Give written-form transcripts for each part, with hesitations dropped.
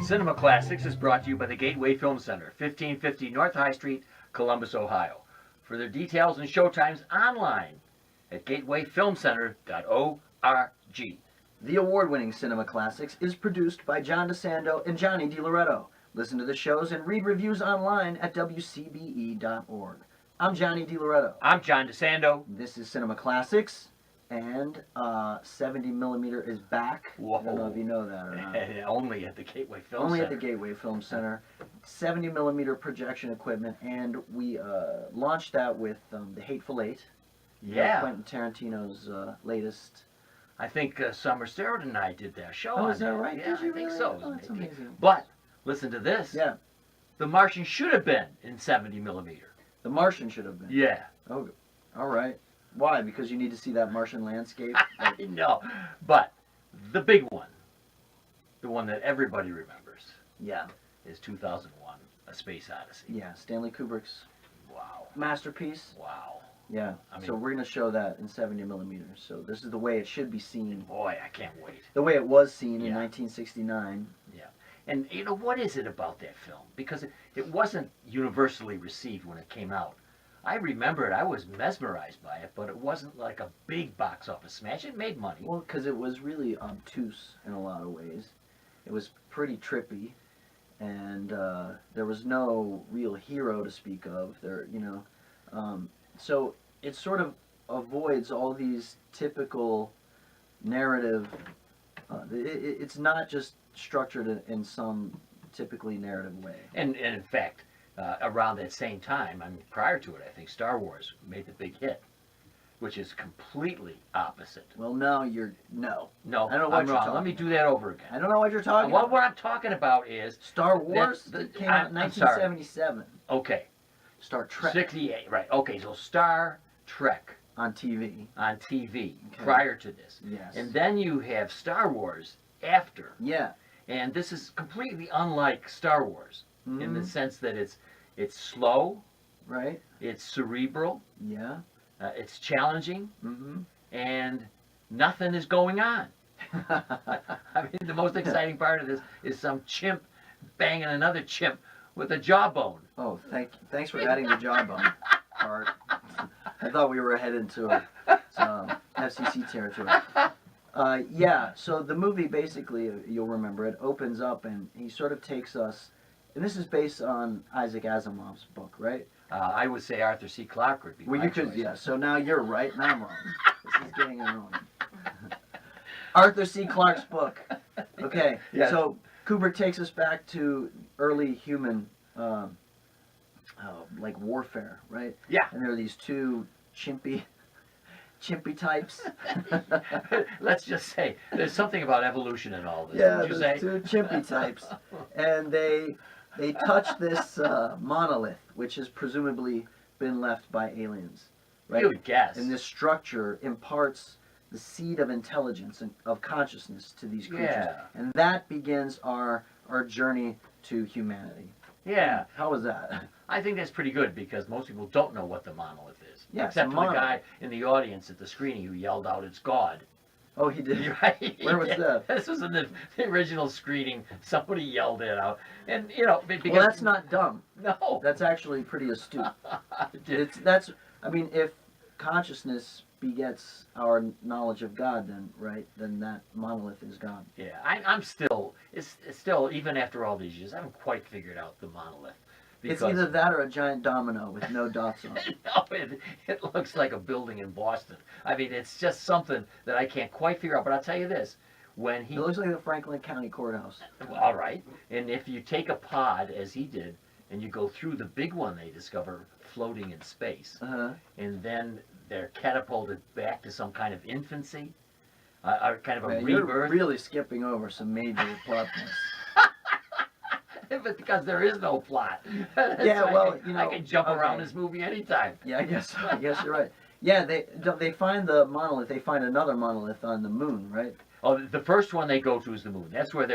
Cinema Classics is brought to you by the Gateway Film Center, 1550 North High Street, Columbus, Ohio. Further details and showtimes online at gatewayfilmcenter.org. The award-winning Cinema Classics is produced by John DeSando and Johnny DiLoretto. Listen to the shows and read reviews online at WCBE.org. I'm Johnny DiLoretto. I'm John DeSando. This is Cinema Classics, and 70mm is back. Whoa. I don't know if you know that or not. Only at the Gateway Film Only Center. at the Gateway Film Center. 70mm projection equipment, and we launched that with The Hateful Eight. Yeah. Quentin Tarantino's latest. I think Summer Sarah and I did that show. Oh, on is that right? Yeah, Did you I think really? so. Oh, that's amazing. But listen to this. Yeah. The Martian should have been in 70mm. The Martian should have been. Yeah. Oh, all right. Why? Because you need to see that Martian landscape? I know. But the big one, the one that everybody remembers, Yeah. is 2001, A Space Odyssey. Yeah, Stanley Kubrick's Wow. masterpiece. Wow. Yeah. I mean, So we're going to show that in 70mm. So this is the way it should be seen. boy, I can't wait. The way it was seen in Yeah. 1969. Yeah. And, you know, what is it about that film? Because it wasn't universally received when it came out. I remember it. I was mesmerized by it, but it wasn't like a big box office smash. It made money. Well, because it was really obtuse in a lot of ways. It was pretty trippy, and there was no real hero to speak of. So it sort of avoids all these typical narrative. It's not just structured in some typically narrative way. And in fact, around that same time, I mean, prior to it, I think Star Wars made the big hit, which is completely opposite. Well, no, no. No, I don't know what I'm you're wrong. talking Let me about. do that over again. I don't know what you're talking What about. I'm talking about is Star Wars came out in I'm sorry. 1977. Okay, Star Trek 68, right? Okay, so Star Trek on TV. on TV Okay. prior to this, Yes. and then you have Star Wars after, Yeah. and this is completely unlike Star Wars in the Mhm. sense that it's slow, Right. it's cerebral, Yeah. it's challenging, Mm-hmm. and nothing is going on. I mean, the most exciting part of this is some chimp banging another chimp with a jawbone. Oh, thanks for adding the jawbone part. I thought we were headed to some FCC territory. Yeah, so the movie basically, you'll remember, it opens up and he sort of takes us, and this is based on Isaac Asimov's book, right? I would say Arthur C. Clarke would be Well, my you could, choice. yeah, so now you're right and I'm wrong. This is getting annoying. Arthur C. Clarke's book. Okay, Yes. so Kubrick takes us back to early human, like warfare, right? Yeah. And there are these two chimpy types. Let's just say there's something about evolution in all this. Yeah, would you there's say? two chimpy types, and they touch this monolith, which has presumably been left by aliens, right? You would guess. And this structure imparts the seed of intelligence and of consciousness to these creatures, Yeah. and that begins our journey to humanity. Yeah, How was that? I think that's pretty good because most people don't know what the monolith is. Yeah, it's except a for the monolith. guy in the audience at the screening who yelled out, "It's God." Oh, he did. Right? Where was that? This was in the original screening. Somebody yelled it out, and you know, because Well, that's not dumb. no. That's actually pretty astute. I mean, if consciousness begets our knowledge of God, then that monolith is God. Yeah, I'm still. It's still, even after all these years, I haven't quite figured out the monolith. It's either that or a giant domino with no dots on it. No, it looks like a building in Boston. I mean, it's just something that I can't quite figure out. But I'll tell you this: when he, It looks like the Franklin County Courthouse. all right, and if you take a pod as he did, and you go through the big one they discover floating in space, and then they're catapulted back to some kind of infancy, kind of a Man, you're rebirth. really skipping over some major plot points. But because there is no plot. Yeah, So well, you know, I can jump around okay. this movie anytime. Yeah, I guess you're right. Yeah, they find the monolith. They find another monolith on the moon, right? Oh, the first one they go to is the moon. That's where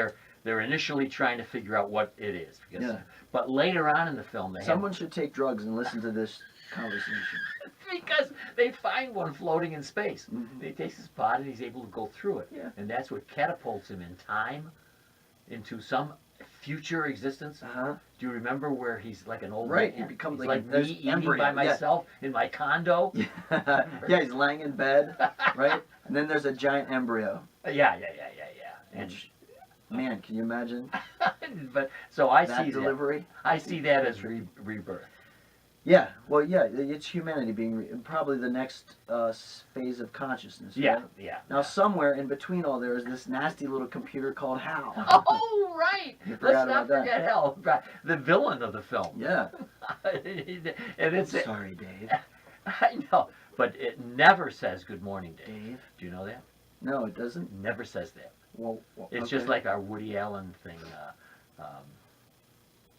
they're initially trying to figure out what it is. Because, Yeah. But later on in the film, they Someone should take drugs and listen to this conversation. because they find one floating in space. Mhm. He takes his pod and he's able to go through it. Yeah. And that's what catapults him in time into some future existence. Uh-huh. Do you remember where he's like an old Right, man? he becomes He's like like there's me eating embryo, by yeah. myself in my condo. Yeah, he's laying in bed, right? And then there's a giant embryo. Yeah. And Man, can you imagine but so I that see delivery? I see that as rebirth. Yeah, well, yeah, it's humanity being probably the next phase of consciousness. Right? Yeah. Now, somewhere in between all there is this nasty little computer called Hal. Oh, right. You Let's forgot not about that. forget Hal, right, the villain of the film. Yeah. And it's Sorry, Dave. I know, but it never says good morning, Dave. Dave? Do you know that? No, it doesn't. Never says that. Well, It's okay. just like our Woody Allen thing.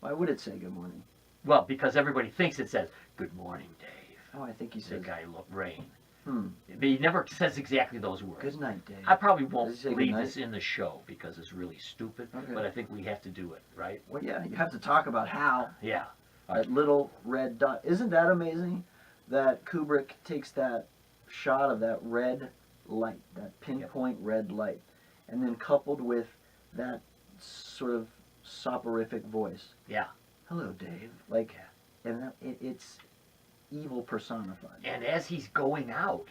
Why would it say good morning? Well, because everybody thinks it says good morning, Dave. Oh, I think he The says. guy Rain. Hmm. But he never says exactly those words. Good night, Dave. I probably Does won't he say leave goodnight? this in the show because it's really stupid, Okay. but I think we have to do it, right? Well, yeah, you have to talk about Hal. Yeah. That little red dot. Isn't that amazing that Kubrick takes that shot of that red light, that pinpoint red light, and then coupled with that sort of soporific voice. Yeah. Hello, Dave. Like, and that, it's evil personified. And as he's going out,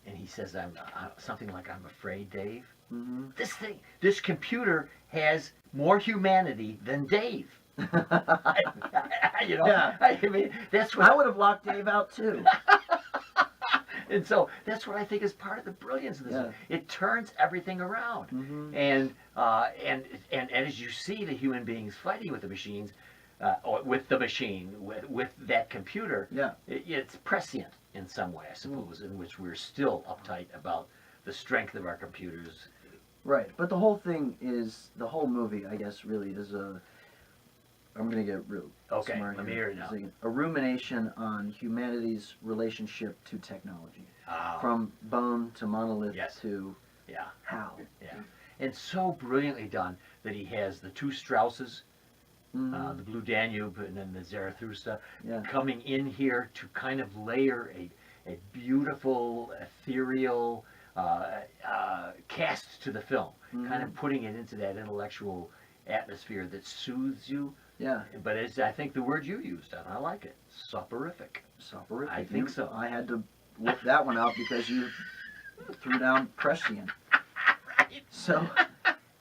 and he says, "I'm something like I'm afraid, Dave." Mm-hmm. This computer has more humanity than Dave. You know, Yeah. I mean, that's what I would have locked Dave out too. And so that's what I think is part of the brilliance of this. Yeah. It turns everything around, Mm-hmm. and as you see the human beings fighting with the machines, or with the machine, with that computer, Yeah. it's prescient in some way, I suppose, in which we're still uptight about the strength of our computers. Right, but the whole thing is, the whole movie, I guess, really is a, I'm going to get real Okay, smart let me here. hear it now. It's a rumination on humanity's relationship to technology. Ah, From bone to monolith Yes. to yeah, how. yeah. And so brilliantly done that he has the two Strausses, Mhm. the Blue Danube and then the Zarathustra, Yeah. coming in here to kind of layer a beautiful, ethereal cast to the film, kind of Mhm. putting it into that intellectual atmosphere that soothes you. Yeah, But it's, I think the word you used, and I like it, soporific. soporific. I think so. I had to whip that one out because you threw down prescient. So,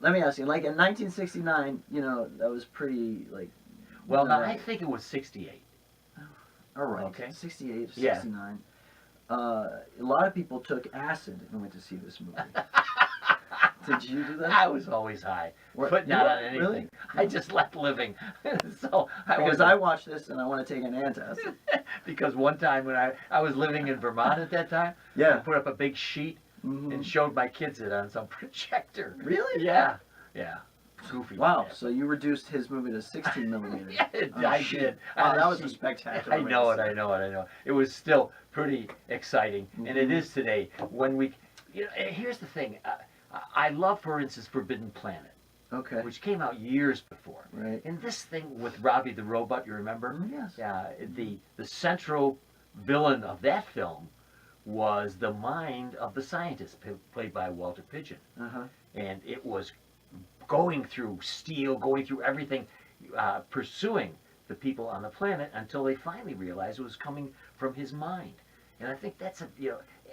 let me ask you, like in 1969, you know, that was pretty, like... Well, now uh, I think it was 68. All right, Okay. 68, Yeah. 69. A lot of people took acid and went to see this movie. Did you do that? I was always high, What- but you not were? on anything. Really? I just left living. So Because I watched this and I want to take an antacid. because one time when I was living in Vermont at that time, I Yeah. put up a big sheet Mhm. and showed my kids it on some projector. Really? Yeah, goofy. Wow, Yeah. so you reduced his movie to 16 millimeters. Yeah, Oh, I shit. did. Wow, On that a was a sheet. spectacular I way know to it. see I know it. I know. It was still pretty exciting, and it Mhm. is today. When we, you know, here's the thing. I love, for instance, Forbidden Planet, Okay. which came out years before. Right. And this thing with Robbie the Robot, you remember? Yes. Yeah. The central villain of that film was the mind of the scientist, played by Walter Pidgeon, Uh-huh. and it was going through steel, going through everything, pursuing the people on the planet until they finally realized it was coming from his mind. And I think that's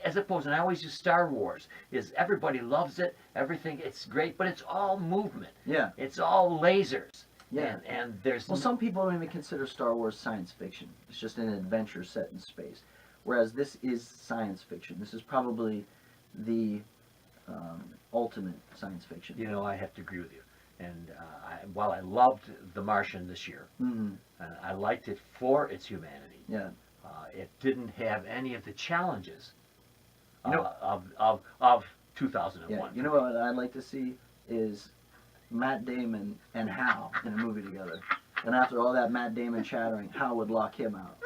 as opposed, and I always use Star Wars, is everybody loves it, everything, it's great, but it's all movement. Yeah. It's all lasers. Yeah. And there's Well, some people don't even consider Star Wars science fiction. It's just an adventure set in space. Whereas this is science fiction. This is probably the ultimate science fiction. I have to agree with you. And while I loved The Martian this year, Mm-hmm. I liked it for its humanity. Yeah. It didn't have any of the challenges You know- of 2001. Yeah. You know what I'd like to see is Matt Damon and Hal in a movie together. And after all that Matt Damon chattering, Hal would lock him out.